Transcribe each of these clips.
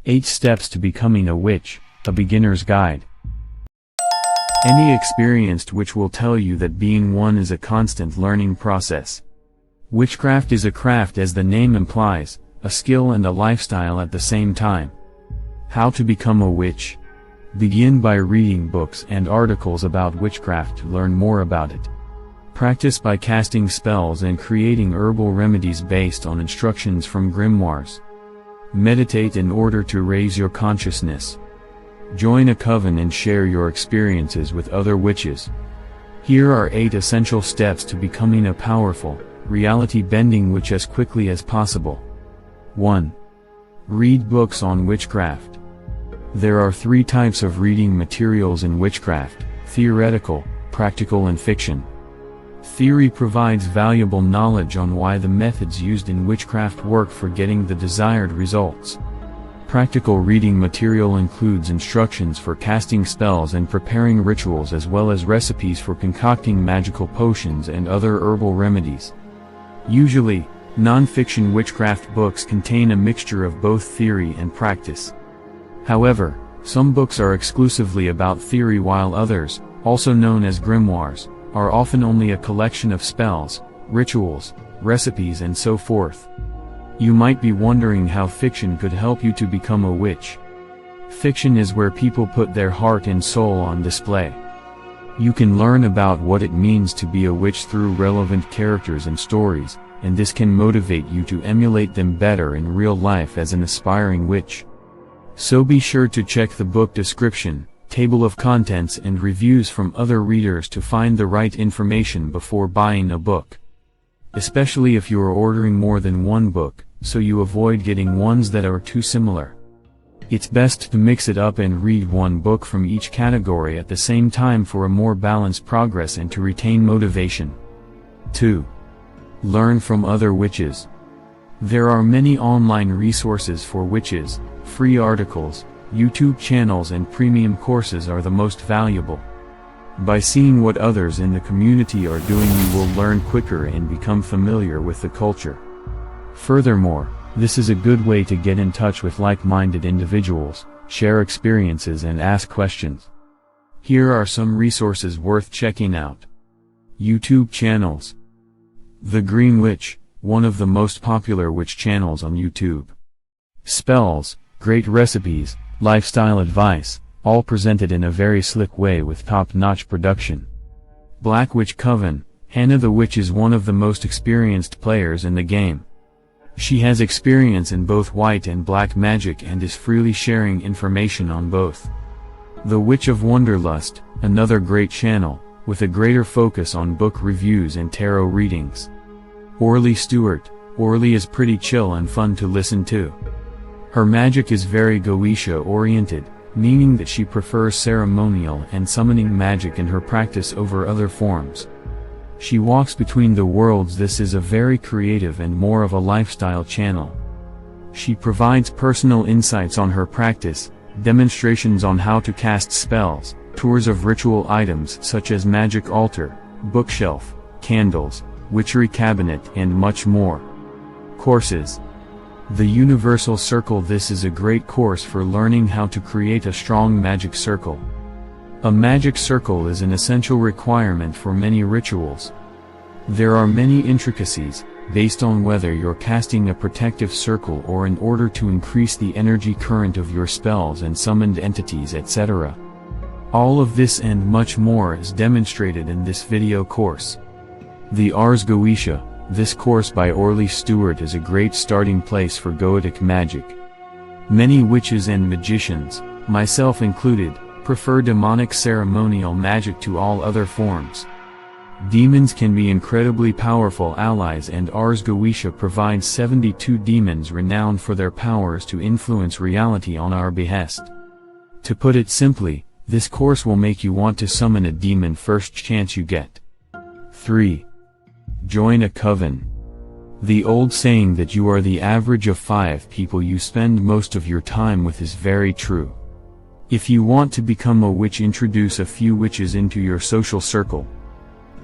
8 Steps to Becoming a Witch, a Beginner's Guide. Any experienced witch will tell you that being one is a constant learning process. Witchcraft is a craft, as the name implies, a skill and a lifestyle at the same time. How to become a witch? Begin by reading books and articles about witchcraft to learn more about it. Practice by casting spells and creating herbal remedies based on instructions from grimoires. Meditate in order to raise your consciousness. Join a coven and share your experiences with other witches. Here are 8 essential steps to becoming a powerful, reality-bending witch as quickly as possible. 1. Read books on witchcraft. There are 3 types of reading materials in witchcraft: theoretical, practical and fiction. Theory provides valuable knowledge on why the methods used in witchcraft work for getting the desired results. Practical reading material includes instructions for casting spells and preparing rituals, as well as recipes for concocting magical potions and other herbal remedies. Usually, non-fiction witchcraft books contain a mixture of both theory and practice. However, some books are exclusively about theory, while others, also known as grimoires, are often only a collection of spells, rituals, recipes and so forth. You might be wondering how fiction could help you to become a witch. Fiction is where people put their heart and soul on display. You can learn about what it means to be a witch through relevant characters and stories, and this can motivate you to emulate them better in real life as an aspiring witch. So be sure to check the book description, table of contents and reviews from other readers to find the right information before buying a book. Especially if you are ordering more than one book, so you avoid getting ones that are too similar. It's best to mix it up and read one book from each category at the same time for a more balanced progress and to retain motivation. 2. Learn from other witches. There are many online resources for witches. Free articles, YouTube channels and premium courses are the most valuable. By seeing what others in the community are doing, you will learn quicker and become familiar with the culture. Furthermore, this is a good way to get in touch with like-minded individuals, share experiences and ask questions. Here are some resources worth checking out. YouTube channels. The Green Witch, one of the most popular witch channels on YouTube. Spells, great recipes, lifestyle advice, all presented in a very slick way with top-notch production. Black Witch Coven. Hannah the Witch is one of the most experienced players in the game. She has experience in both white and black magic and is freely sharing information on both. The Witch of Wonderlust, another great channel, with a greater focus on book reviews and tarot readings. Orly Stewart. Orly is pretty chill and fun to listen to. Her magic is very Goetia oriented, meaning that she prefers ceremonial and summoning magic in her practice over other forms. She walks between the worlds. This is a very creative and more of a lifestyle channel. She provides personal insights on her practice, demonstrations on how to cast spells, tours of ritual items such as magic altar, bookshelf, candles, witchery cabinet and much more. Courses. The Universal Circle. This is a great course for learning how to create a strong magic circle. A magic circle is an essential requirement for many rituals. There are many intricacies, based on whether you're casting a protective circle or in order to increase the energy current of your spells and summoned entities, etc. All of this and much more is demonstrated in this video course. The Ars Goetia. This course by Orly Stewart is a great starting place for Goetic magic. Many witches and magicians, myself included, prefer demonic ceremonial magic to all other forms. Demons can be incredibly powerful allies, and Ars Goetia provides 72 demons renowned for their powers to influence reality on our behest. To put it simply, this course will make you want to summon a demon first chance you get. 3. Join a coven. The old saying that you are the average of 5 people you spend most of your time with is very true. If you want to become a witch, introduce a few witches into your social circle.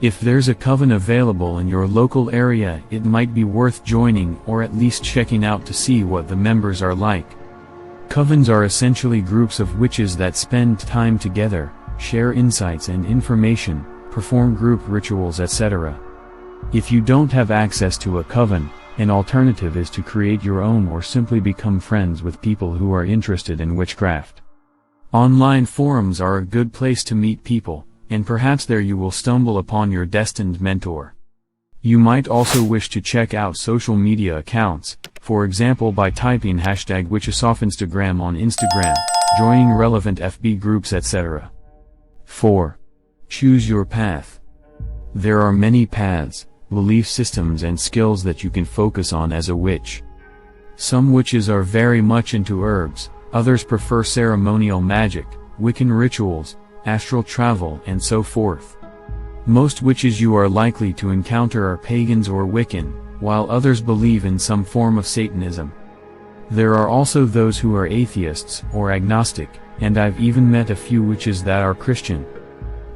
If there's a coven available in your local area, it might be worth joining or at least checking out to see what the members are like. Covens are essentially groups of witches that spend time together, share insights and information, perform group rituals, etc. If you don't have access to a coven, an alternative is to create your own or simply become friends with people who are interested in witchcraft. Online forums are a good place to meet people, and perhaps there you will stumble upon your destined mentor. You might also wish to check out social media accounts, for example by typing #witchesoffinstagram on Instagram, joining relevant FB groups, etc. 4. Choose your path. There are many paths, belief systems and skills that you can focus on as a witch. Some witches are very much into herbs, others prefer ceremonial magic, Wiccan rituals, astral travel and so forth. Most witches you are likely to encounter are pagans or Wiccan, while others believe in some form of Satanism. There are also those who are atheists or agnostic, and I've even met a few witches that are Christian.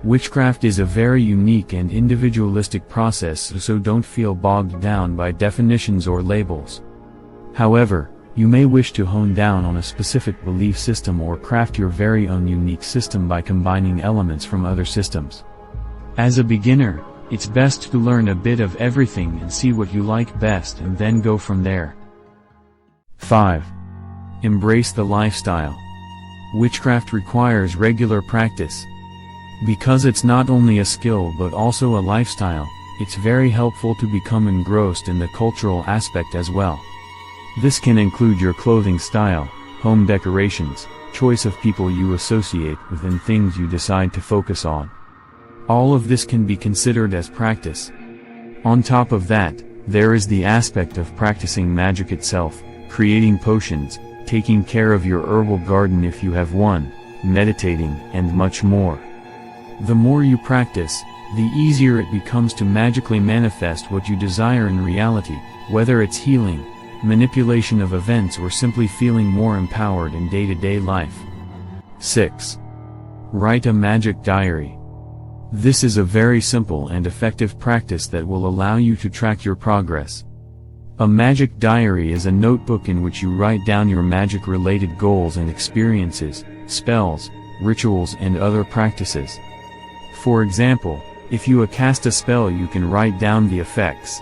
Witchcraft is a very unique and individualistic process, so don't feel bogged down by definitions or labels. However, you may wish to hone down on a specific belief system or craft your very own unique system by combining elements from other systems. As a beginner, it's best to learn a bit of everything and see what you like best and then go from there. 5. Embrace the lifestyle. Witchcraft requires regular practice. Because it's not only a skill but also a lifestyle, it's very helpful to become engrossed in the cultural aspect as well. This can include your clothing style, home decorations, choice of people you associate with and things you decide to focus on. All of this can be considered as practice. On top of that, there is the aspect of practicing magic itself, creating potions, taking care of your herbal garden if you have one, meditating, and much more. The more you practice, the easier it becomes to magically manifest what you desire in reality, whether it's healing, manipulation of events or simply feeling more empowered in day-to-day life. 6. Write a magic diary. This is a very simple and effective practice that will allow you to track your progress. A magic diary is a notebook in which you write down your magic-related goals and experiences, spells, rituals and other practices. For example, if you cast a spell you can write down the effects.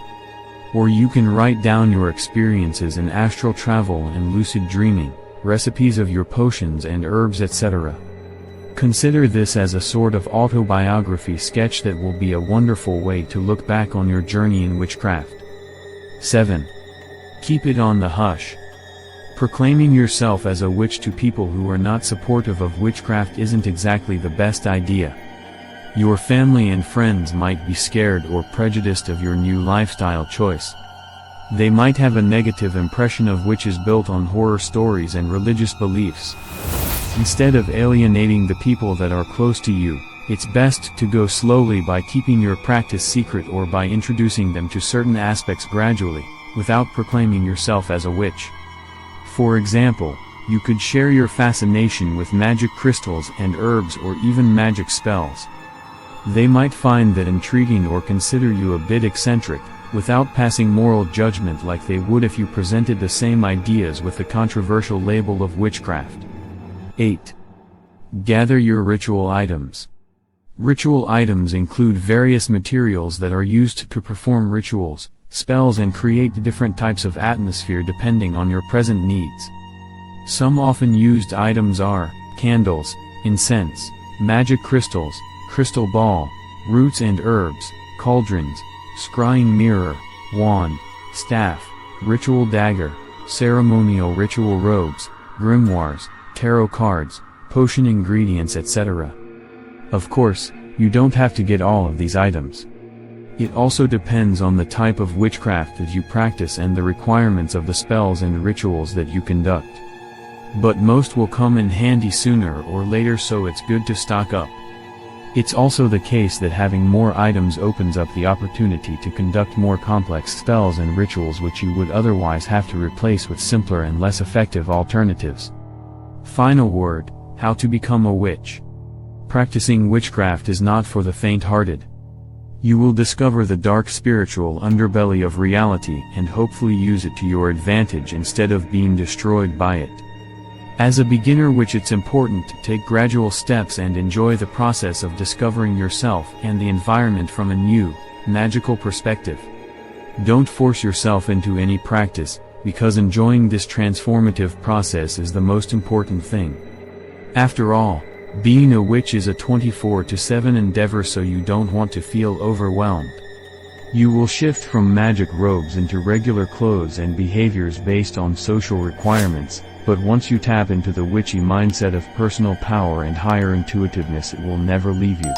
Or you can write down your experiences in astral travel and lucid dreaming, recipes of your potions and herbs, etc. Consider this as a sort of autobiography sketch that will be a wonderful way to look back on your journey in witchcraft. 7. Keep it on the hush. Proclaiming yourself as a witch to people who are not supportive of witchcraft isn't exactly the best idea. Your family and friends might be scared or prejudiced of your new lifestyle choice. They might have a negative impression of witches built on horror stories and religious beliefs. Instead of alienating the people that are close to you, it's best to go slowly by keeping your practice secret or by introducing them to certain aspects gradually, without proclaiming yourself as a witch. For example, you could share your fascination with magic crystals and herbs or even magic spells. They might find that intriguing or consider you a bit eccentric, without passing moral judgment like they would if you presented the same ideas with the controversial label of witchcraft. 8. Gather your ritual items. Ritual items include various materials that are used to perform rituals, spells and create different types of atmosphere depending on your present needs. Some often used items are candles, incense, magic crystals, crystal ball, roots and herbs, cauldrons, scrying mirror, wand, staff, ritual dagger, ceremonial ritual robes, grimoires, tarot cards, potion ingredients, etc. Of course, you don't have to get all of these items. It also depends on the type of witchcraft that you practice and the requirements of the spells and rituals that you conduct. But most will come in handy sooner or later, so it's good to stock up. It's also the case that having more items opens up the opportunity to conduct more complex spells and rituals which you would otherwise have to replace with simpler and less effective alternatives. Final word: how to become a witch. Practicing witchcraft is not for the faint-hearted. You will discover the dark spiritual underbelly of reality and hopefully use it to your advantage instead of being destroyed by it. As a beginner witch, it's important to take gradual steps and enjoy the process of discovering yourself and the environment from a new, magical perspective. Don't force yourself into any practice, because enjoying this transformative process is the most important thing. After all, being a witch is a 24/7 endeavor, so you don't want to feel overwhelmed. You will shift from magic robes into regular clothes and behaviors based on social requirements, but once you tap into the witchy mindset of personal power and higher intuitiveness, it will never leave you.